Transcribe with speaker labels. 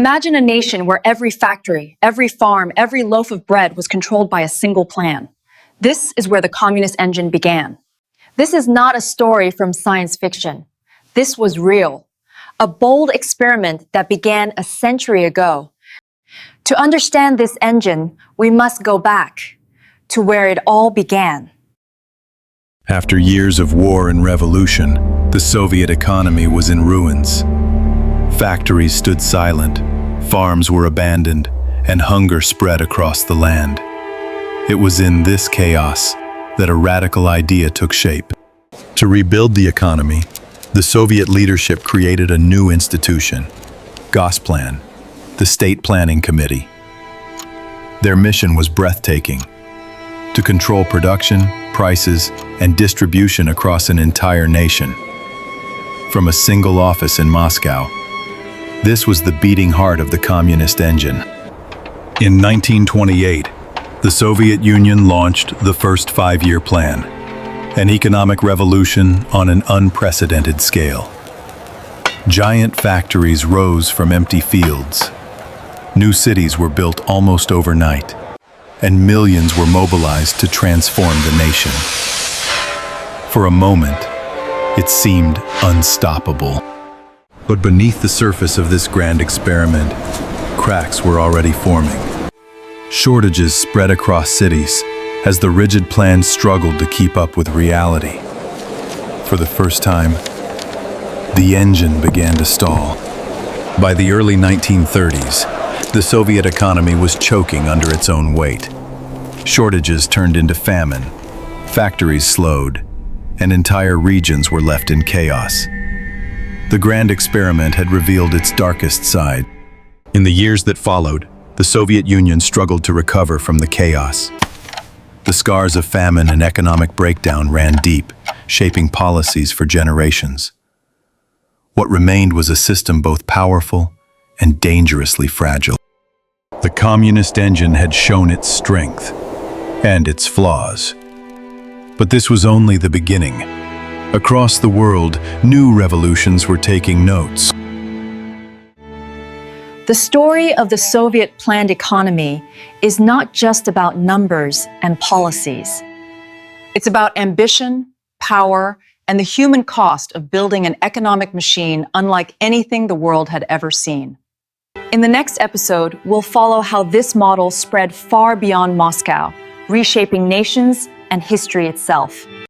Speaker 1: Imagine a nation where every factory, every farm, every loaf of bread was controlled by a single plan. This is where the communist engine began. This is not a story from science fiction. This was real. A bold experiment that began a century ago. To understand this engine, we must go back to where it all began.
Speaker 2: After years of war and revolution, the Soviet economy was in ruins. Factories stood silent, farms were abandoned, and hunger spread across the land. It was in this chaos that a radical idea took shape. To rebuild the economy, the Soviet leadership created a new institution, Gosplan, the State Planning Committee. Their mission was breathtaking: to control production, prices, and distribution across an entire nation. From a single office in Moscow, this was the beating heart of the communist engine. In 1928, the Soviet Union launched the first five-year plan, an economic revolution on an unprecedented scale. Giant factories rose from empty fields. New cities were built almost overnight, and millions were mobilized to transform the nation. For a moment, it seemed unstoppable. But beneath the surface of this grand experiment, cracks were already forming. Shortages spread across cities as the rigid plan struggled to keep up with reality. For the first time, the engine began to stall. By the early 1930s, the Soviet economy was choking under its own weight. Shortages turned into famine, factories slowed, and entire regions were left in chaos. The grand experiment had revealed its darkest side. In the years that followed, the Soviet Union struggled to recover from the chaos. The scars of famine and economic breakdown ran deep, shaping policies for generations. What remained was a system both powerful and dangerously fragile. The communist engine had shown its strength and its flaws. But this was only the beginning. Across the world, new revolutions were taking notes.
Speaker 1: The story of the Soviet planned economy is not just about numbers and policies. It's about ambition, power, and the human cost of building an economic machine unlike anything the world had ever seen. In the next episode, we'll follow how this model spread far beyond Moscow, reshaping nations and history itself.